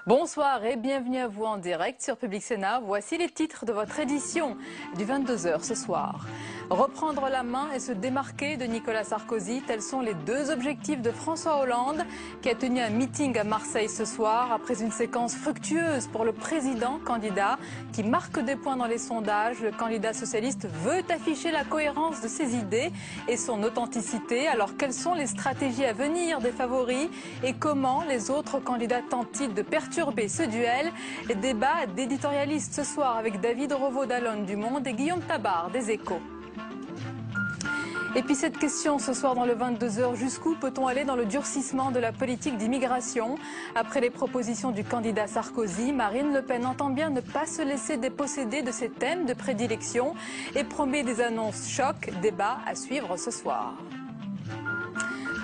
Bonsoir et bienvenue à vous en direct sur Public Sénat. Voici les titres de votre édition du 22h ce soir. Reprendre la main et se démarquer de Nicolas Sarkozy, tels sont les deux objectifs de François Hollande qui a tenu un meeting à Marseille ce soir après une séquence fructueuse pour le président candidat qui marque des points dans les sondages. Le candidat socialiste veut afficher la cohérence de ses idées et son authenticité. Alors quelles sont les stratégies à venir des favoris et comment les autres candidats tentent-ils de perturber ce duel? Débat d'éditorialistes ce soir avec David Revaud d'Alone du Monde et Guillaume Tabar des Échos. Et puis cette question ce soir dans le 22h, jusqu'où peut-on aller dans le durcissement de la politique d'immigration? Après les propositions du candidat Sarkozy, Marine Le Pen entend bien ne pas se laisser déposséder de ses thèmes de prédilection et promet des annonces choc. Débat à suivre ce soir.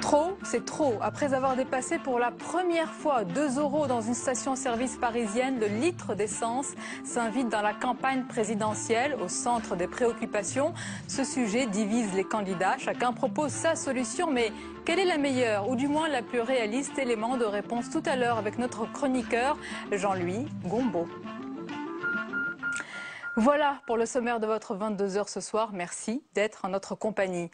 Trop, c'est trop. Après avoir dépassé pour la première fois 2 € dans une station-service parisienne, le litre d'essence s'invite dans la campagne présidentielle au centre des préoccupations. Ce sujet divise les candidats. Chacun propose sa solution, mais quelle est la meilleure ou du moins la plus réaliste? Élément de réponse tout à l'heure avec notre chroniqueur Jean-Louis Gombaud. Voilà pour le sommaire de votre 22h ce soir. Merci d'être en notre compagnie.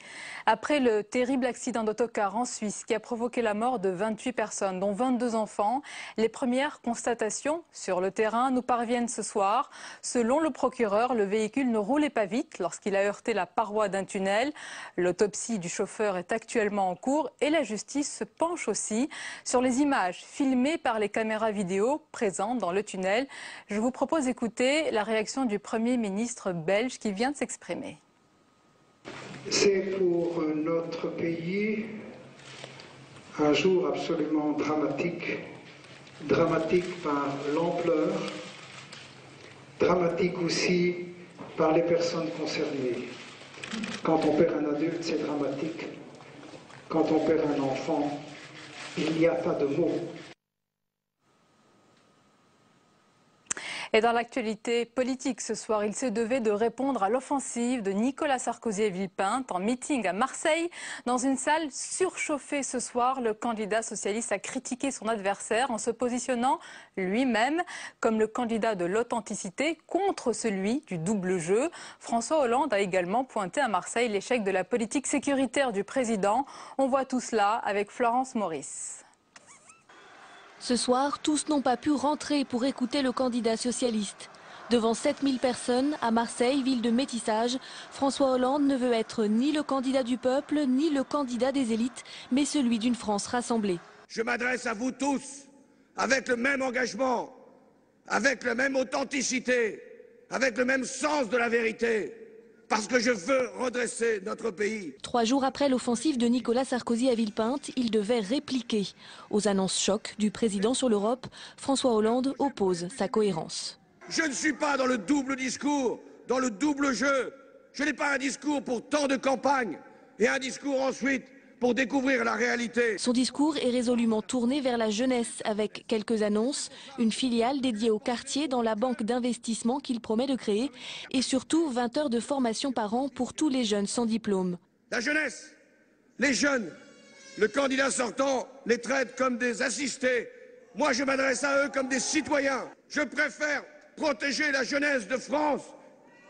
Après le terrible accident d'autocar en Suisse qui a provoqué la mort de 28 personnes, dont 22 enfants, les premières constatations sur le terrain nous parviennent ce soir. Selon le procureur, le véhicule ne roulait pas vite lorsqu'il a heurté la paroi d'un tunnel. L'autopsie du chauffeur est actuellement en cours et la justice se penche aussi sur les images filmées par les caméras vidéo présentes dans le tunnel. Je vous propose d'écouter la réaction du Premier ministre belge qui vient de s'exprimer. C'est pour notre pays un jour absolument dramatique. Dramatique par l'ampleur, dramatique aussi par les personnes concernées. Quand on perd un adulte, c'est dramatique. Quand on perd un enfant, il n'y a pas de mots. Et dans l'actualité politique ce soir, il se devait de répondre à l'offensive de Nicolas Sarkozy et Villepinte en meeting à Marseille. Dans une salle surchauffée ce soir, le candidat socialiste a critiqué son adversaire en se positionnant lui-même comme le candidat de l'authenticité contre celui du double jeu. François Hollande a également pointé à Marseille l'échec de la politique sécuritaire du président. On voit tout cela avec Florence Maurice. Ce soir, tous n'ont pas pu rentrer pour écouter le candidat socialiste. Devant 7000 personnes, à Marseille, ville de métissage, François Hollande ne veut être ni le candidat du peuple, ni le candidat des élites, mais celui d'une France rassemblée. Je m'adresse à vous tous, avec le même engagement, avec la même authenticité, avec le même sens de la vérité. Parce que je veux redresser notre pays. 3 jours après l'offensive de Nicolas Sarkozy à Villepinte, il devait répliquer. Aux annonces choc du président sur l'Europe, François Hollande oppose sa cohérence. Je ne suis pas dans le double discours, dans le double jeu. Je n'ai pas un discours pour tant de campagne et un discours ensuite pour découvrir la réalité. Son discours est résolument tourné vers la jeunesse avec quelques annonces, une filiale dédiée au quartier dans la banque d'investissement qu'il promet de créer et surtout 20 heures de formation par an pour tous les jeunes sans diplôme. La jeunesse, les jeunes, le candidat sortant les traite comme des assistés. Moi, je m'adresse à eux comme des citoyens. Je préfère protéger la jeunesse de France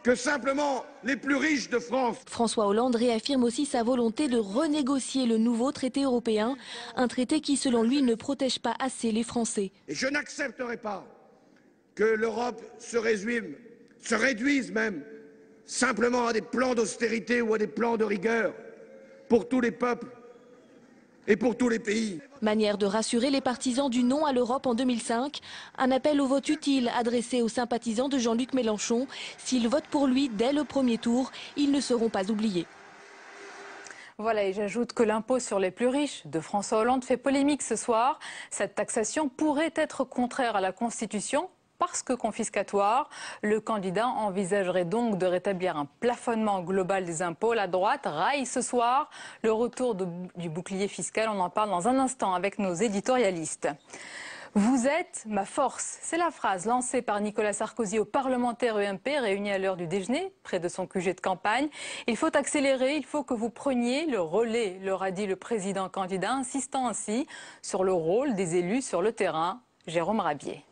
que simplement les plus riches de France. François Hollande réaffirme aussi sa volonté de renégocier le nouveau traité européen, un traité qui, selon lui, ne protège pas assez les Français. Et je n'accepterai pas que l'Europe se réduise même simplement à des plans d'austérité ou à des plans de rigueur pour tous les peuples et pour tous les pays. Manière de rassurer les partisans du non à l'Europe en 2005, un appel au vote utile adressé aux sympathisants de Jean-Luc Mélenchon. S'ils votent pour lui dès le premier tour, ils ne seront pas oubliés. Voilà, et j'ajoute que l'impôt sur les plus riches de François Hollande fait polémique ce soir. Cette taxation pourrait être contraire à la Constitution. Parce que confiscatoire, le candidat envisagerait donc de rétablir un plafonnement global des impôts. La droite raille ce soir le retour du bouclier fiscal. On en parle dans un instant avec nos éditorialistes. Vous êtes ma force. C'est la phrase lancée par Nicolas Sarkozy aux parlementaires EMP réunis à l'heure du déjeuner, près de son QG de campagne. Il faut accélérer, il faut que vous preniez le relais, leur a dit le président candidat, insistant ainsi sur le rôle des élus sur le terrain. Jérôme Rabier.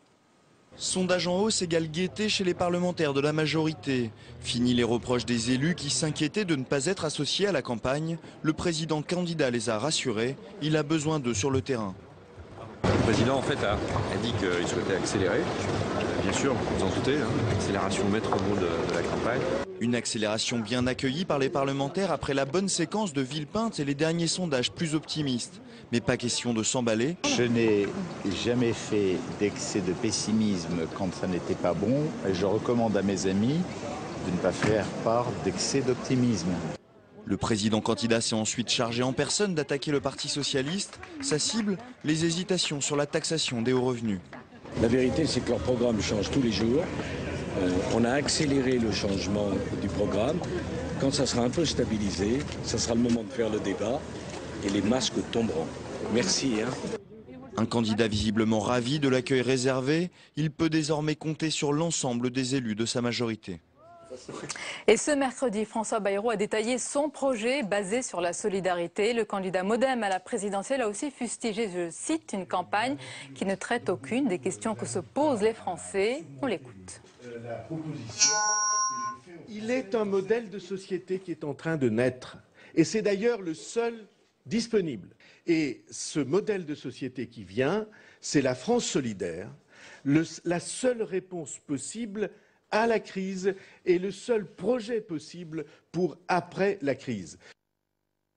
Sondage en hausse égale gaieté chez les parlementaires de la majorité. Fini les reproches des élus qui s'inquiétaient de ne pas être associés à la campagne. Le président candidat les a rassurés. Il a besoin d'eux sur le terrain. Le président en fait a dit qu'il souhaitait accélérer. Bien sûr, vous en doutez, accélération maître mot de la campagne. Une accélération bien accueillie par les parlementaires après la bonne séquence de Villepinte et les derniers sondages plus optimistes. Mais pas question de s'emballer. Je n'ai jamais fait d'excès de pessimisme quand ça n'était pas bon. Et je recommande à mes amis de ne pas faire part d'excès d'optimisme. Le président candidat s'est ensuite chargé en personne d'attaquer le Parti socialiste. Sa cible, les hésitations sur la taxation des hauts revenus. La vérité, c'est que leur programme change tous les jours. On a accéléré le changement du programme. Quand ça sera un peu stabilisé, ça sera le moment de faire le débat et les masques tomberont. Merci. Un candidat visiblement ravi de l'accueil réservé, il peut désormais compter sur l'ensemble des élus de sa majorité. Et ce mercredi, François Bayrou a détaillé son projet basé sur la solidarité. Le candidat MoDem à la présidentielle a aussi fustigé, je cite, une campagne qui ne traite aucune des questions que se posent les Français. On l'écoute. Il est un modèle de société qui est en train de naître. Et c'est d'ailleurs le seul disponible. Et ce modèle de société qui vient, c'est la France solidaire, la seule réponse possible à la crise et le seul projet possible pour après la crise.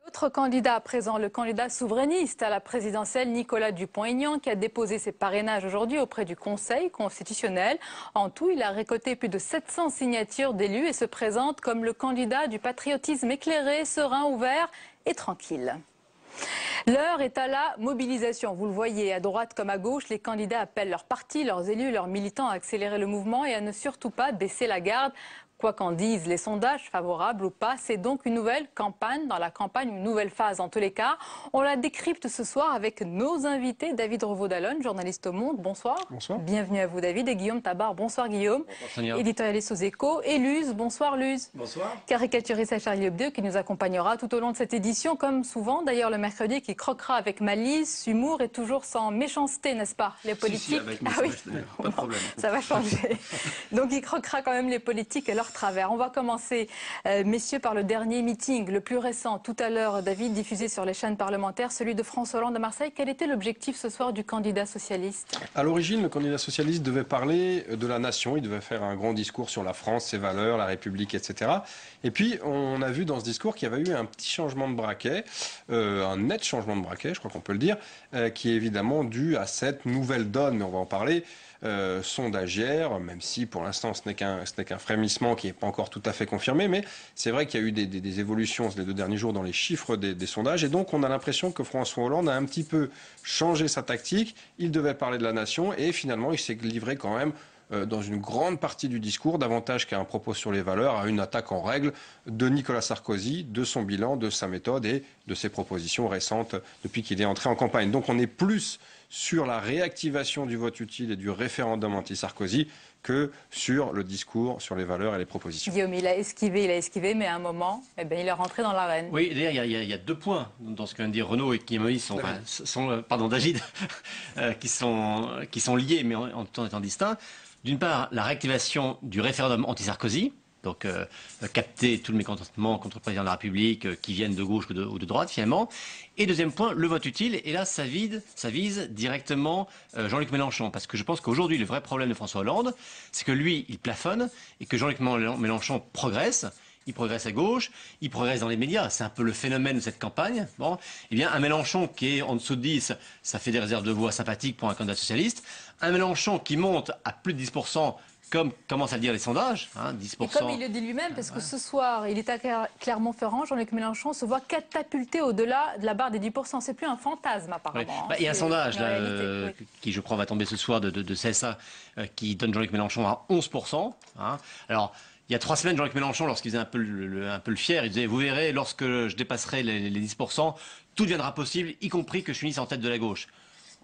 Autre candidat à présent, le candidat souverainiste à la présidentielle, Nicolas Dupont-Aignan, qui a déposé ses parrainages aujourd'hui auprès du Conseil constitutionnel. En tout, il a récolté plus de 700 signatures d'élus et se présente comme le candidat du patriotisme éclairé, serein, ouvert et tranquille. L'heure est à la mobilisation. Vous le voyez, à droite comme à gauche, les candidats appellent leurs partis, leurs élus, leurs militants à accélérer le mouvement et à ne surtout pas baisser la garde. Quoi qu'en disent les sondages, favorables ou pas, c'est donc une nouvelle campagne, dans la campagne, une nouvelle phase en tous les cas. On la décrypte ce soir avec nos invités. David Revaud-Dallon, journaliste au Monde, bonsoir. Bonsoir. Bienvenue à vous David. Et Guillaume Tabar, bonsoir Guillaume. Bonsoir, éditorialiste aux Échos. Et Luz, bonsoir Luz. Bonsoir. Caricaturiste à Charlie Hebdo qui nous accompagnera tout au long de cette édition, comme souvent d'ailleurs le mercredi, qui croquera avec malice, humour et toujours sans méchanceté, n'est-ce pas? Les politiques. Ah oui, pas de problème. Ça va changer. Donc il croquera quand même les politiques et leur travers. On va commencer, messieurs, par le dernier meeting, le plus récent. Tout à l'heure, David, diffusé sur les chaînes parlementaires, celui de François Hollande à Marseille. Quel était l'objectif ce soir du candidat socialiste? À l'origine, le candidat socialiste devait parler de la nation. Il devait faire un grand discours sur la France, ses valeurs, la République, etc. Et puis, on a vu dans ce discours qu'il y avait eu un petit changement de braquet, un net changement de braquet, je crois qu'on peut le dire, qui est évidemment dû à cette nouvelle donne, mais on va en parler, sondagière, même si pour l'instant ce n'est qu'un frémissement qui n'est pas encore tout à fait confirmé, mais c'est vrai qu'il y a eu des évolutions les 2 derniers jours dans les chiffres des sondages, et donc on a l'impression que François Hollande a un petit peu changé sa tactique. Il devait parler de la nation et finalement il s'est livré quand même dans une grande partie du discours, davantage qu'à un propos sur les valeurs, à une attaque en règle de Nicolas Sarkozy, de son bilan, de sa méthode et de ses propositions récentes depuis qu'il est entré en campagne. Donc on est plus sur la réactivation du vote utile et du référendum anti-Sarkozy que sur le discours, sur les valeurs et les propositions. Guillaume, il a esquivé, mais à un moment, il est rentré dans l'arène. Oui, d'ailleurs, il y a 2 points dans ce que vient de dire Renaud et Guillaume, David, qui sont liés, mais en tout temps étant distincts. D'une part, la réactivation du référendum anti-Sarkozy, donc capter tout le mécontentement contre le président de la République, qui viennent de gauche ou de droite finalement. Et deuxième point, le vote utile. Et là, ça vise directement Jean-Luc Mélenchon. Parce que je pense qu'aujourd'hui, le vrai problème de François Hollande, c'est que lui, il plafonne et que Jean-Luc Mélenchon progresse. Il progresse à gauche, il progresse dans les médias. C'est un peu le phénomène de cette campagne. Bon, eh bien, un Mélenchon qui est en dessous de 10, ça fait des réserves de voix sympathiques pour un candidat socialiste. Un Mélenchon qui monte à plus de 10%, comme commencent à le dire les sondages, 10%. Et comme il le dit lui-même, parce que ce soir, il est à Clermont-Ferrand, Jean-Luc Mélenchon se voit catapulté au-delà de la barre des 10%. C'est plus un fantasme, apparemment. Oui. Il y a un sondage là, qui, je crois, va tomber ce soir de CSA, qui donne Jean-Luc Mélenchon à 11%. Alors, il y a 3 semaines, Jean-Luc Mélenchon, lorsqu'il faisait un peu le fier, il disait « Vous verrez, lorsque je dépasserai les 10%, tout deviendra possible, y compris que je finisse en tête de la gauche. »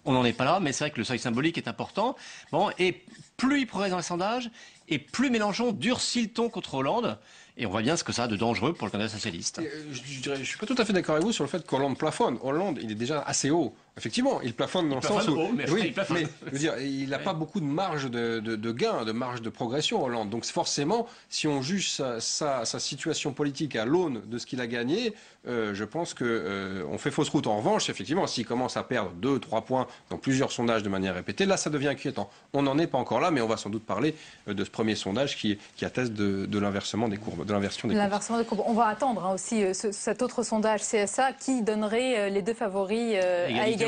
On n'en est pas là, mais c'est vrai que le seuil symbolique est important. Bon, et plus il progresse dans les sondages, et plus Mélenchon durcit le ton contre Hollande. Et on voit bien ce que ça a de dangereux pour le candidat socialiste. Je ne suis pas tout à fait d'accord avec vous sur le fait qu'Hollande plafonne. Hollande, il est déjà assez haut Effectivement, il plafonne dans le sens où... mais oui, mais je veux dire, il n'a pas beaucoup de marge de gain, de marge de progression, Hollande. Donc forcément, si on juge sa situation politique à l'aune de ce qu'il a gagné, je pense qu'on fait fausse route. En revanche, effectivement, s'il commence à perdre 2-3 points dans plusieurs sondages de manière répétée, là, ça devient inquiétant. On n'en est pas encore là, mais on va sans doute parler de ce premier sondage qui atteste de l'inversement des courbes, de l'inversion des courbes. On va attendre aussi cet autre sondage CSA qui donnerait les deux favoris à égalité.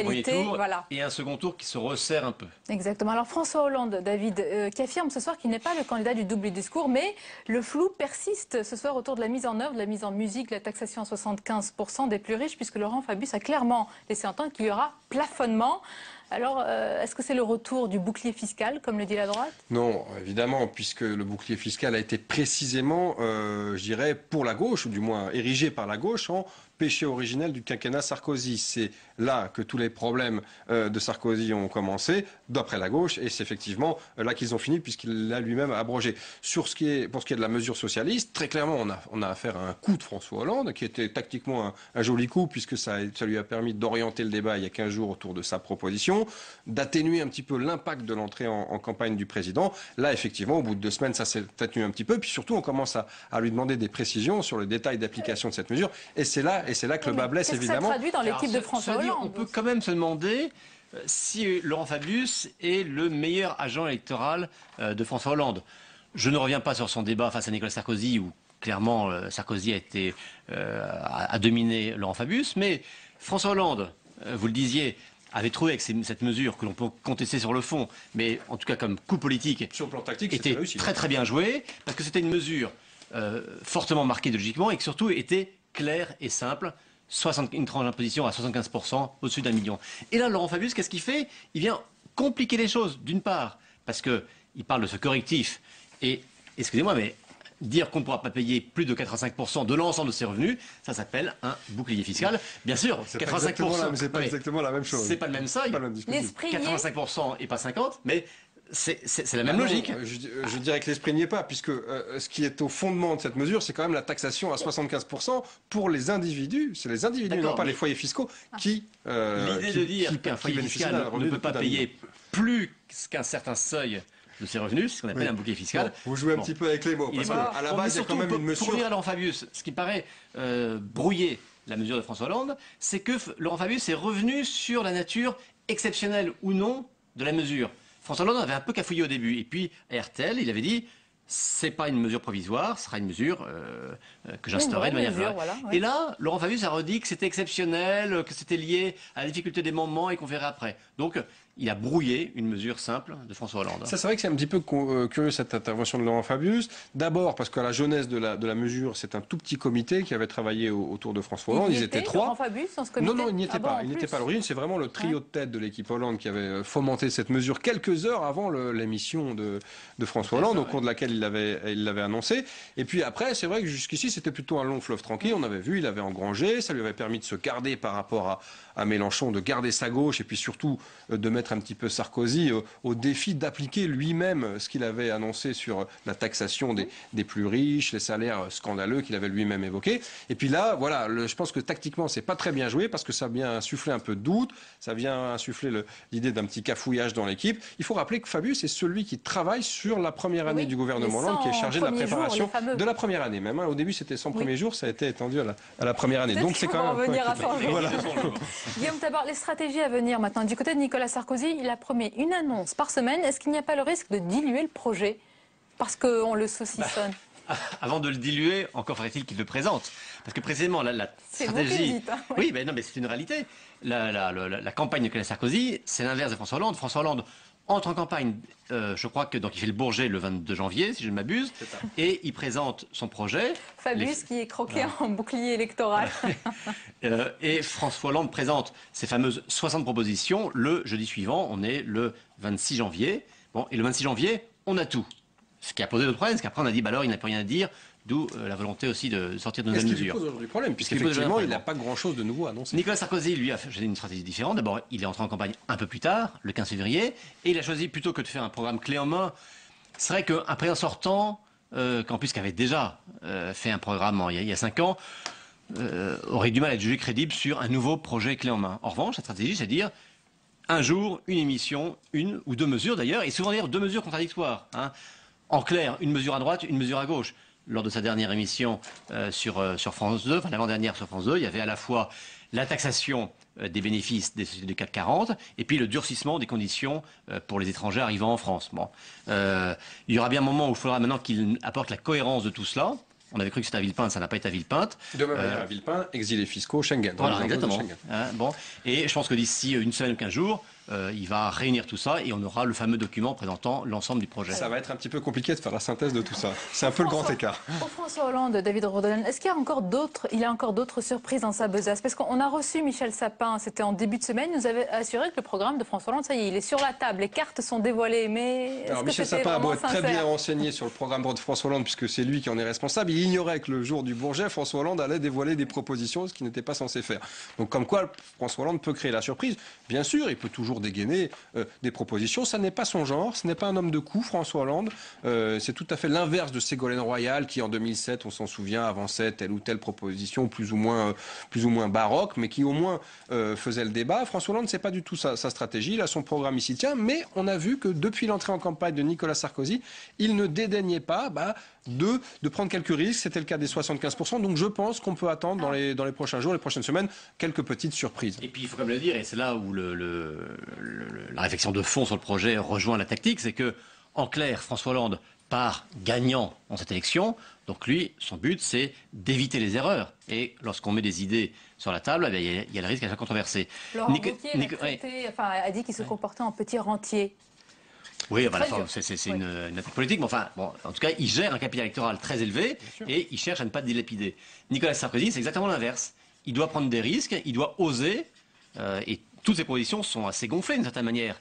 Voilà. Et un second tour qui se resserre un peu. Exactement. Alors François Hollande, David, qui affirme ce soir qu'il n'est pas le candidat du double discours, mais le flou persiste ce soir autour de la mise en œuvre, de la mise en musique, de la taxation à 75% des plus riches, puisque Laurent Fabius a clairement laissé entendre qu'il y aura plafonnement. Alors, est-ce que c'est le retour du bouclier fiscal, comme le dit la droite? Non, évidemment, puisque le bouclier fiscal a été précisément, je dirais, pour la gauche, ou du moins érigé par la gauche, en péché originel du quinquennat Sarkozy. C'est là que tous les problèmes de Sarkozy ont commencé, d'après la gauche, et c'est effectivement là qu'ils ont fini, puisqu'il l'a lui-même abrogé. Pour ce qui est de la mesure socialiste, très clairement, on a affaire à un coup de François Hollande, qui était tactiquement un joli coup, puisque ça lui a permis d'orienter le débat il y a 15 jours autour de sa proposition, d'atténuer un petit peu l'impact de l'entrée en campagne du président. Là, effectivement, au bout de 2 semaines, ça s'est atténué un petit peu, puis surtout, on commence à lui demander des précisions sur le détail d'application de cette mesure, et c'est là que le bas blesse, évidemment. Ça traduit dans l'équipe de François Hollande. On peut quand même se demander si Laurent Fabius est le meilleur agent électoral de François Hollande. Je ne reviens pas sur son débat face à Nicolas Sarkozy, où clairement Sarkozy a dominé Laurent Fabius, mais François Hollande, vous le disiez, avait trouvé avec cette mesure que l'on peut contester sur le fond, mais en tout cas comme coup politique, sur le plan tactique, était très très bien joué, parce que c'était une mesure fortement marquée idéologiquement et qui surtout était claire et simple. Une tranche d'imposition à 75% au-dessus d'1 million. Et là, Laurent Fabius, qu'est-ce qu'il fait? Il vient compliquer les choses, d'une part, parce qu'il parle de ce correctif. Et, excusez-moi, mais dire qu'on ne pourra pas payer plus de 85% de l'ensemble de ses revenus, ça s'appelle un bouclier fiscal. Bien sûr, 85%. C'est pas exactement la même chose. C'est pas le même seuil. 85% et pas 50%, mais c'est la même logique. Je dirais que l'esprit n'y est pas, puisque ce qui est au fondement de cette mesure, c'est quand même la taxation à 75% pour les individus. C'est les individus, non pas les foyers fiscaux, qui... L'idée de dire qu'un foyer fiscal ne peut pas payer plus qu'un certain seuil de ses revenus, c'est ce qu'on appelle un bouclier fiscal. Bon, vous jouez un petit peu avec les mots, parce qu'à la base, il y a quand même une mesure... Pour revenir à Laurent Fabius, ce qui paraît brouiller la mesure de François Hollande, c'est que Laurent Fabius est revenu sur la nature exceptionnelle ou non de la mesure. François Hollande avait un peu cafouillé au début. Et puis, à RTL, il avait dit, c'est pas une mesure provisoire, ce sera une mesure que j'instaurerai de manière générale. Voilà, oui. Et là, Laurent Fabius a redit que c'était exceptionnel, que c'était lié à la difficulté des moments et qu'on verrait après. Donc, il a brouillé une mesure simple de François Hollande. Ça, c'est vrai que c'est un petit peu curieux, cette intervention de Laurent Fabius. D'abord, parce qu'à la jeunesse de la mesure, c'est un tout petit comité qui avait travaillé autour de François Hollande. Ils étaient 3. Laurent Fabius, dans ce comité? Non, il n'y était pas. Il n'était pas à l'origine. C'est vraiment le trio de tête de l'équipe Hollande qui avait fomenté cette mesure quelques heures avant l'émission de François Hollande, au cours de laquelle il l'avait annoncé. Et puis après, c'est vrai que jusqu'ici, c'était plutôt un long fleuve tranquille. On avait vu, il avait engrangé. Ça lui avait permis de se garder par rapport à Mélenchon, de garder sa gauche et puis surtout de mettre un petit peu Sarkozy au défi d'appliquer lui-même ce qu'il avait annoncé sur la taxation des plus riches, les salaires scandaleux qu'il avait lui-même évoqués. Et puis là, voilà, je pense que tactiquement, c'est pas très bien joué parce que ça vient insuffler un peu de doute, ça vient insuffler l'idée d'un petit cafouillage dans l'équipe. Il faut rappeler que Fabius est celui qui travaille sur la première année du gouvernement Hollande, qui est chargé de la préparation de la première année même. Au début, c'était 100 premiers jours, ça a été étendu à la première année. Donc c'est quand même... Voilà. Guillaume Tabar, les stratégies à venir maintenant. Du côté de Nicolas Sarkozy, il a promis une annonce par semaine. Est-ce qu'il n'y a pas le risque de diluer le projet parce qu'on le saucissonne? Avant de le diluer, encore faudrait-il qu'il le présente. Parce que précisément, la stratégie... Dites, hein, oui, mais non, mais c'est une réalité. La campagne de Nicolas Sarkozy, c'est l'inverse de François Hollande. François Hollande entre en campagne, je crois que donc il fait le Bourget le 22 janvier, si je ne m'abuse, et il présente son projet. Fabius qui est croqué en bouclier électoral. Et François Hollande présente ses fameuses 60 propositions le jeudi suivant, on est le 26 janvier. Bon, et le 26 janvier, on a tout. Ce qui a posé d'autres problèmes, parce qu'après on a dit, bah alors il n'a plus rien à dire, d'où la volonté aussi de sortir de nouvelles mesures. Ce qui pose aujourd'hui problème, puisqu'effectivement il n'a pas grand-chose de nouveau à annoncer. Nicolas Sarkozy, lui, a choisi une stratégie différente. D'abord, il est entré en campagne un peu plus tard, le 15 février, et il a choisi, plutôt que de faire un programme clé en main, c'est vrai qu'un président sortant, qu'en plus qui avait déjà fait un programme il y a 5 ans, aurait du mal à être jugé crédible sur un nouveau projet clé en main. En revanche, la stratégie, c'est de dire un jour, une émission, une ou deux mesures d'ailleurs, et souvent d'ailleurs deux mesures contradictoires. Hein. En clair, une mesure à droite, une mesure à gauche. Lors de sa dernière émission sur France 2, enfin l'avant-dernière sur France 2, il y avait à la fois la taxation des bénéfices des sociétés du CAC 40 et puis le durcissement des conditions pour les étrangers arrivant en France. Bon. Il y aura bien un moment où il faudra maintenant qu'il apporte la cohérence de tout cela. On avait cru que c'était à Villepinte, ça n'a pas été à Villepinte. De même manière à Villepinte, exilés fiscaux, Schengen. Voilà, exactement. Hein, bon. Et je pense que d'ici une semaine ou 15 jours, il va réunir tout ça et on aura le fameux document présentant l'ensemble du projet. Ça va être un petit peu compliqué de faire la synthèse de tout ça. C'est un peu le grand écart. Pour François Hollande, David Rodolphe, est-ce qu'il y a encore d'autres surprises dans sa besace? Parce qu'on a reçu Michel Sapin, c'était en début de semaine, il nous avait assuré que le programme de François Hollande, ça y est, il est sur la table, les cartes sont dévoilées, mais alors Michel Sapin a beau être très bien renseigné sur le programme de François Hollande, puisque c'est lui qui en est responsable, il ignorait que le jour du Bourget, François Hollande allait dévoiler des propositions, ce qu'il n'était pas censé faire. Donc comme quoi François Hollande peut créer la surprise. Bien sûr, il peut toujours dégainer des propositions. Ça n'est pas son genre, ce n'est pas un homme de coup, François Hollande. C'est tout à fait l'inverse de Ségolène Royal qui, en 2007, on s'en souvient, avançait telle ou telle proposition plus ou moins baroque, mais qui au moins faisait le débat. François Hollande, c'est pas du tout sa stratégie. Il a son programme, il s'y tient, mais on a vu que depuis l'entrée en campagne de Nicolas Sarkozy, il ne dédaignait pas de prendre quelques risques. C'était le cas des 75%. Donc je pense qu'on peut attendre dans les prochains jours, les prochaines semaines, quelques petites surprises. Et puis il faut quand même le dire, et c'est là où la réflexion de fond sur le projet rejoint la tactique, c'est que, en clair, François Hollande part gagnant dans cette élection. Donc lui, son but, c'est d'éviter les erreurs. Et lorsqu'on met des idées sur la table, il y a le risque qu'elles soient controversées. Laurent Wauquiez a dit qu'il se comportait en petit rentier. Oui, voilà, c'est une attaque politique, mais enfin, bon, en tout cas, il gère un capital électoral très élevé et il cherche à ne pas dilapider. Nicolas Sarkozy, c'est exactement l'inverse. Il doit prendre des risques, il doit oser, et toutes ses positions sont assez gonflées d'une certaine manière.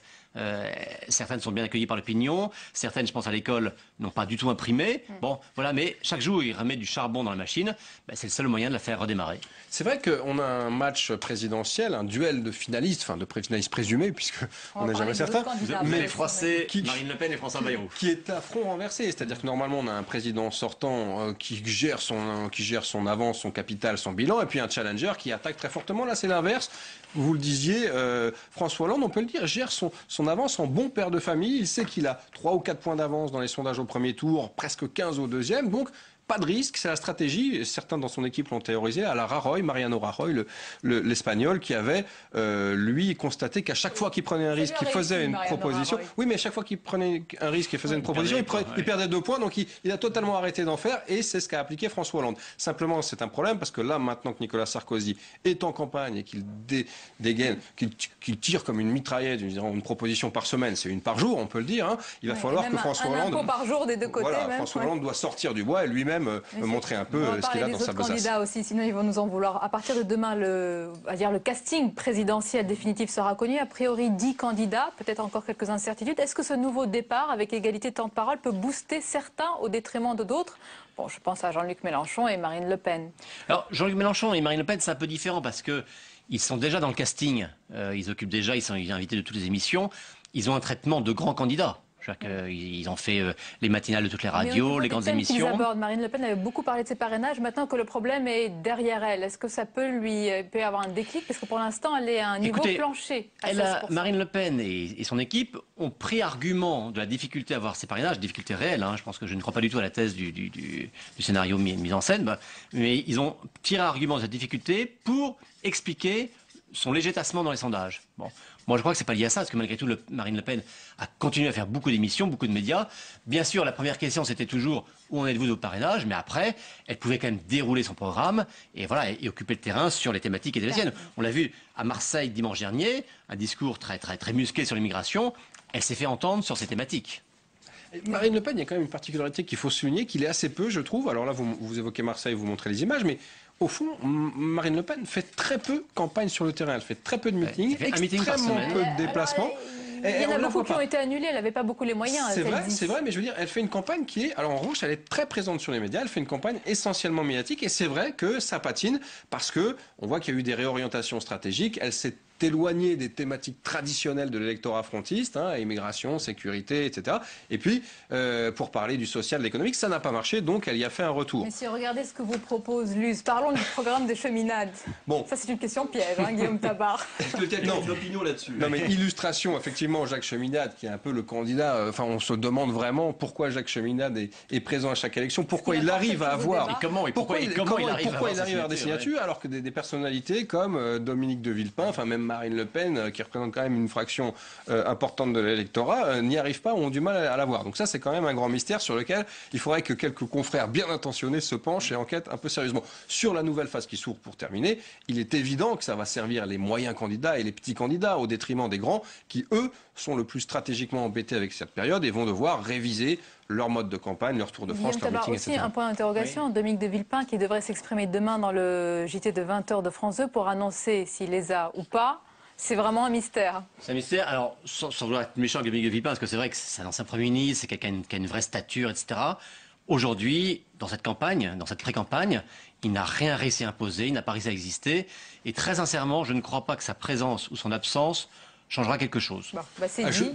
Certaines sont bien accueillies par l'opinion, certaines, je pense à l'école, n'ont pas du tout imprimé. Bon, voilà, mais chaque jour, il remet du charbon dans la machine. C'est le seul moyen de la faire redémarrer. C'est vrai qu'on a un match présidentiel, un duel de finalistes, enfin de finalistes présumés, puisqu'on n'est jamais certain. Mais les Français, Marine Le Pen et François Bayrou. Qui est à front renversé. C'est-à-dire que normalement, on a un président sortant qui gère son avance, son capital, son bilan, et puis un challenger qui attaque très fortement. Là, c'est l'inverse. Vous le disiez, François Hollande, on peut le dire, gère son avance en bon père de famille. Il sait qu'il a 3 ou 4 points d'avance dans les sondages au premier tour, presque 15 au deuxième. Donc, pas de risque, c'est la stratégie. Certains dans son équipe l'ont théorisé. À la Rajoy, Mariano Rajoy, l'Espagnol, qui avait, lui, constaté qu'à chaque fois qu'il prenait un risque, qu'il faisait une proposition... Oui, mais à chaque fois qu'il prenait un risque et faisait une proposition, il perdait 2 points. Donc, il a totalement arrêté d'en faire. Et c'est ce qu'a appliqué François Hollande. Simplement, c'est un problème parce que là, maintenant que Nicolas Sarkozy est en campagne et qu'il dégaine, qu'il tire comme une mitraillette, une proposition par semaine, c'est une par jour, on peut le dire, hein, il va falloir que François Hollande... Un impôt par jour des deux côtés. Voilà, François Hollande doit sortir du bois et lui-même montrer un peu ce qu'il a dans sa besace. Candidats aussi, sinon ils vont nous en vouloir. À partir de demain, le casting présidentiel définitif sera connu. A priori, 10 candidats, peut-être encore quelques incertitudes. Est-ce que ce nouveau départ, avec égalité de temps de parole, peut booster certains au détriment de d'autres? Bon, je pense à Jean-Luc Mélenchon et Marine Le Pen. Alors, Jean-Luc Mélenchon et Marine Le Pen, c'est un peu différent parce que ils sont déjà dans le casting. Ils occupent déjà, ils sont invités de toutes les émissions. Ils ont un traitement de grands candidats. Ils ont fait les matinales de toutes les radios, les grandes émissions. Marine Le Pen avait beaucoup parlé de ses parrainages. Maintenant que le problème est derrière elle, est-ce que ça peut avoir un déclic? Parce que pour l'instant, elle est à un niveau plancher. Marine Le Pen et son équipe ont pris argument de la difficulté à avoir ses parrainages, difficulté réelle. Hein, je pense que je ne crois pas du tout à la thèse du scénario mis en scène. Mais ils ont tiré argument de cette difficulté pour expliquer son léger tassement dans les sondages. Bon. Moi, je crois que c'est pas lié à ça, parce que malgré tout, Marine Le Pen a continué à faire beaucoup d'émissions, beaucoup de médias. Bien sûr, la première question, c'était toujours où en êtes-vous de votre parrainage, mais après, elle pouvait quand même dérouler son programme et voilà, et occuper le terrain sur les thématiques qui étaient les siennes. On l'a vu à Marseille dimanche dernier, un discours très musclé sur l'immigration. Elle s'est fait entendre sur ces thématiques. Marine Le Pen, il y a quand même une particularité qu'il faut souligner, qu'il est assez peu, je trouve. Alors là, vous évoquez Marseille, vous montrez les images, mais au fond, Marine Le Pen fait très peu campagne sur le terrain. Elle fait très peu de meetings, extrêmement peu de déplacements. Il y en a beaucoup qui ont été annulés, elle n'avait pas beaucoup les moyens. C'est vrai, mais je veux dire, elle fait une campagne qui est... Alors en revanche, elle est très présente sur les médias, elle fait une campagne essentiellement médiatique, et c'est vrai que ça patine, parce que on voit qu'il y a eu des réorientations stratégiques, elle s'est éloigné des thématiques traditionnelles de l'électorat frontiste, hein, immigration, sécurité, etc. Et puis, pour parler du social, de l'économique, ça n'a pas marché, donc elle y a fait un retour. Messieurs, regardez ce que vous propose Luz. Parlons du programme de cheminade. Bon. Ça, c'est une question piège, hein, Guillaume Tabar. Est-ce que quelqu'un a une opinion là-dessus? Non, mais illustration, effectivement, Jacques Cheminade, qui est un peu le candidat. Enfin, on se demande vraiment pourquoi Jacques Cheminade est présent à chaque élection, pourquoi il arrive à avoir. Et comment, pourquoi il arrive à avoir des signatures, alors que des personnalités comme Dominique de Villepin, enfin même Marine Le Pen, qui représente quand même une fraction importante de l'électorat, n'y arrivent pas ou ont du mal à l'avoir. Donc ça, c'est quand même un grand mystère sur lequel il faudrait que quelques confrères bien intentionnés se penchent et enquêtent un peu sérieusement. Sur la nouvelle phase qui s'ouvre pour terminer, il est évident que ça va servir les moyens candidats et les petits candidats au détriment des grands qui, eux, sont le plus stratégiquement embêtés avec cette période et vont devoir réviser leur mode de campagne, leur Tour de France, leur meeting, etc. Aussi un point d'interrogation, oui. Dominique de Villepin qui devrait s'exprimer demain dans le JT de 20h de France 2 pour annoncer s'il les a ou pas. C'est vraiment un mystère. C'est un mystère. Alors, sans vouloir être méchant avec Dominique de Villepin, parce que c'est vrai que c'est un ancien Premier ministre, c'est quelqu'un qui a une vraie stature, etc. Aujourd'hui, dans cette campagne, dans cette pré-campagne, il n'a rien réussi à imposer, il n'a pas réussi à exister. Et très sincèrement, je ne crois pas que sa présence ou son absence changera quelque chose. Bon, bah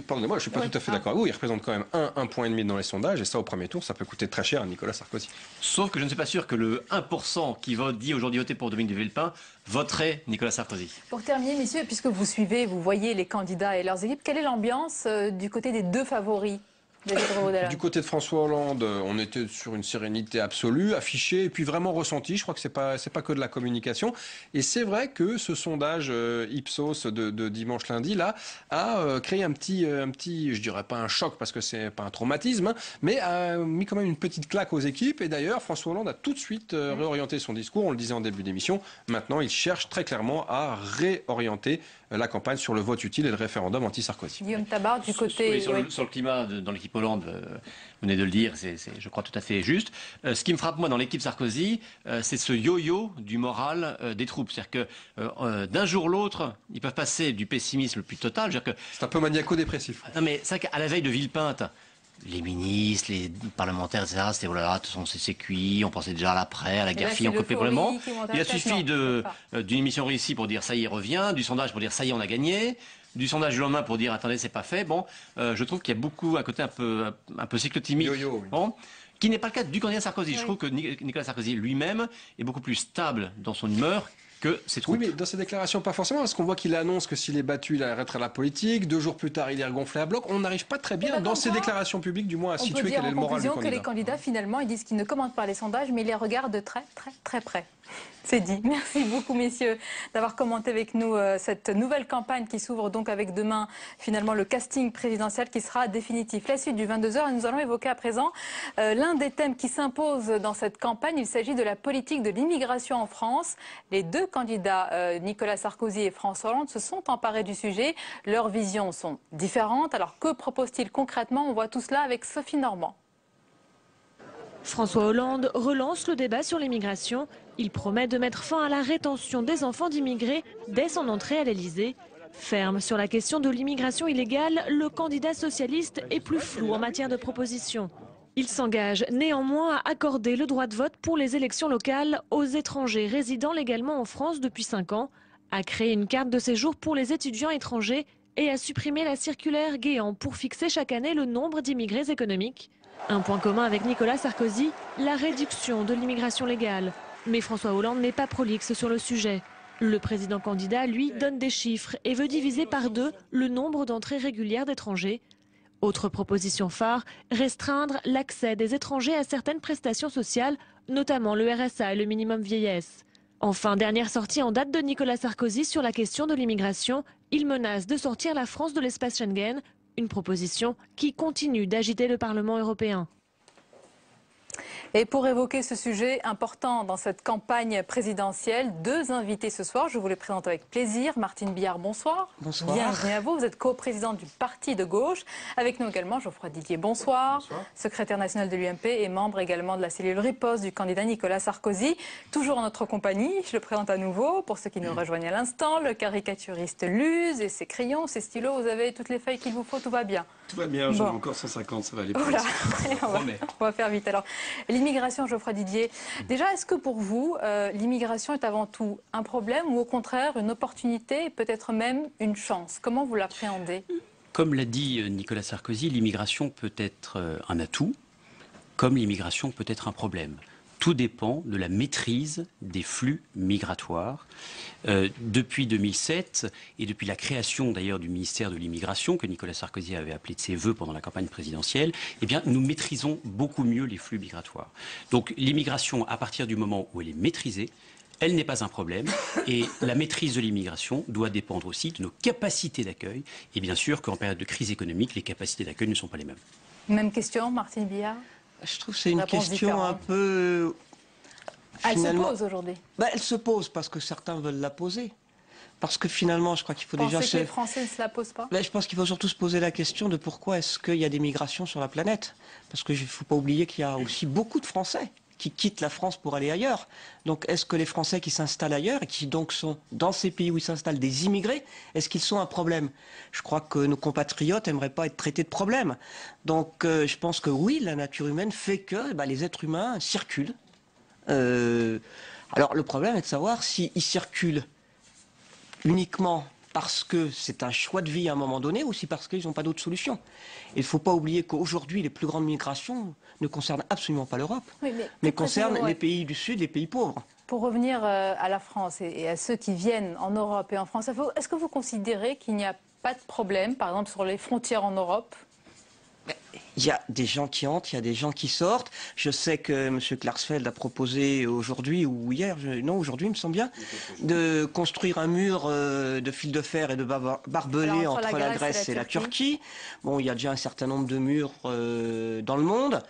pardonnez-moi, je ne suis pas tout à fait d'accord avec vous. Il représente quand même 1,5 point dans les sondages, et ça, au premier tour, ça peut coûter très cher à Nicolas Sarkozy. Sauf que je ne suis pas sûr que le 1% qui dit aujourd'hui voter pour Dominique de Villepin voterait Nicolas Sarkozy. Pour terminer, messieurs, puisque vous suivez, vous voyez les candidats et leurs équipes, quelle est l'ambiance du côté des deux favoris ? Du côté de François Hollande, on était sur une sérénité absolue, affichée et puis vraiment ressentie. Je crois que c'est pas que de la communication. Et c'est vrai que ce sondage Ipsos de dimanche lundi là a créé un petit, je dirais pas un choc parce que c'est pas un traumatisme, hein, mais a mis quand même une petite claque aux équipes. Et d'ailleurs, François Hollande a tout de suite réorienté son discours. On le disait en début d'émission. Maintenant, il cherche très clairement à réorienter la campagne sur le vote utile et le référendum anti-Sarkozy. Guillaume Tabar, du côté... Sur le climat dans l'équipe Hollande, vous venez de le dire, c'est je crois tout à fait juste. Ce qui me frappe moi dans l'équipe Sarkozy, c'est ce yo-yo du moral des troupes. C'est-à-dire que d'un jour l'autre, ils peuvent passer du pessimisme le plus total. C'est un peu maniaco-dépressif. Non mais c'est vrai qu'à la veille de Villepinte, les ministres, les parlementaires, etc., c'était oh là là, de toute façon c'est cuit, on pensait déjà à l'après, à la guerre fille, on coupait pour le moment. Il a suffi d'une émission réussie pour dire ça y est, revient, du sondage pour dire ça y est, on a gagné, du sondage du lendemain pour dire attendez, c'est pas fait. Bon, je trouve qu'il y a beaucoup un côté un peu cyclotimique. Yo-yo, oui. Bon, qui n'est pas le cas du candidat Sarkozy. Oui. Je trouve que Nicolas Sarkozy lui-même est beaucoup plus stable dans son humeur que ses troupes. Oui, mais dans ses déclarations, pas forcément, parce qu'on voit qu'il annonce que s'il est battu, il arrêtera la politique. 2 jours plus tard, il est regonflé à bloc. On n'arrive pas très bien, dans ses déclarations publiques, du moins, à situer quel est le moral du candidat. On peut dire en conclusion que les candidats, finalement, ils disent qu'ils ne commentent pas les sondages, mais ils les regardent de très, très, très près. C'est dit. Merci beaucoup, messieurs, d'avoir commenté avec nous cette nouvelle campagne qui s'ouvre donc avec demain, finalement, le casting présidentiel qui sera définitif. La suite du 22h, et nous allons évoquer à présent l'un des thèmes qui s'impose dans cette campagne. Il s'agit de la politique de l'immigration en France. Les deux candidats, Nicolas Sarkozy et François Hollande, se sont emparés du sujet. Leurs visions sont différentes. Alors, que proposent-ils concrètement? On voit tout cela avec Sophie Normand. François Hollande relance le débat sur l'immigration. Il promet de mettre fin à la rétention des enfants d'immigrés dès son entrée à l'Elysée. Ferme sur la question de l'immigration illégale, le candidat socialiste est plus flou en matière de propositions. Il s'engage néanmoins à accorder le droit de vote pour les élections locales aux étrangers résidant légalement en France depuis 5 ans, à créer une carte de séjour pour les étudiants étrangers et à supprimer la circulaire Guéant pour fixer chaque année le nombre d'immigrés économiques. Un point commun avec Nicolas Sarkozy, la réduction de l'immigration légale. Mais François Hollande n'est pas prolixe sur le sujet. Le président candidat, lui, donne des chiffres et veut diviser par 2 le nombre d'entrées régulières d'étrangers. Autre proposition phare, restreindre l'accès des étrangers à certaines prestations sociales, notamment le RSA et le minimum vieillesse. Enfin, dernière sortie en date de Nicolas Sarkozy sur la question de l'immigration, il menace de sortir la France de l'espace Schengen, une proposition qui continue d'agiter le Parlement européen. Et pour évoquer ce sujet important dans cette campagne présidentielle, 2 invités ce soir. Je vous les présente avec plaisir. Martine Billard, bonsoir. Bonsoir. Bienvenue à vous. Vous êtes coprésidente du Parti de gauche. Avec nous également Geoffroy Didier, bonsoir. Bonsoir. Secrétaire national de l'UMP et membre également de la cellule riposte du candidat Nicolas Sarkozy. Toujours en notre compagnie, je le présente à nouveau pour ceux qui nous rejoignent à l'instant, le caricaturiste Luz et ses crayons, ses stylos. Vous avez toutes les feuilles qu'il vous faut, tout va bien. Tout va bien, j'en ai encore 150, ça va aller plus. On va faire vite. Alors, L'immigration, Geoffroy Didier. Déjà, est-ce que pour vous, l'immigration est avant tout un problème ou au contraire une opportunité et peut-être même une chance? Comment vous l'appréhendez? Comme l'a dit Nicolas Sarkozy, l'immigration peut être un atout, comme l'immigration peut être un problème. Tout dépend de la maîtrise des flux migratoires. Depuis 2007 et depuis la création d'ailleurs du ministère de l'immigration que Nicolas Sarkozy avait appelé de ses vœux pendant la campagne présidentielle, eh bien, nous maîtrisons beaucoup mieux les flux migratoires. Donc l'immigration, à partir du moment où elle est maîtrisée, elle n'est pas un problème et la maîtrise de l'immigration doit dépendre aussi de nos capacités d'accueil et bien sûr qu'en période de crise économique, les capacités d'accueil ne sont pas les mêmes. Même question, Martine Billard? Je trouve que c'est une question un peu... Elle se pose aujourd'hui. Elle se pose parce que certains veulent la poser. Parce que finalement, je crois qu'il faut déjà... Pensez que les Français ne se la posent pas? Je pense qu'il faut surtout se poser la question de pourquoi est-ce qu'il y a des migrations sur la planète. Parce qu'il ne faut pas oublier qu'il y a aussi beaucoup de Français qui quittent la France pour aller ailleurs. Donc est-ce que les Français qui s'installent ailleurs et qui donc sont dans ces pays où ils s'installent des immigrés, est-ce qu'ils sont un problème? Je crois que nos compatriotes n'aimeraient pas être traités de problème. Donc je pense que oui, la nature humaine fait que les êtres humains circulent. Alors le problème est de savoir s'ils circulent uniquement parce que c'est un choix de vie à un moment donné ou si parce qu'ils n'ont pas d'autre solution. Il ne faut pas oublier qu'aujourd'hui, les plus grandes migrations ne concernent absolument pas l'Europe, mais concernent les pays du Sud, les pays pauvres. Pour revenir à la France et à ceux qui viennent en Europe et en France, est-ce que vous considérez qu'il n'y a pas de problème, par exemple, sur les frontières en Europe? Il y a des gens qui entrent, il y a des gens qui sortent. Je sais que M. Klarsfeld a proposé aujourd'hui ou hier, non aujourd'hui il me semble bien, de construire un mur de fil de fer et de barbelés entre la Grèce et la Turquie. Bon, il y a déjà un certain nombre de murs dans le monde.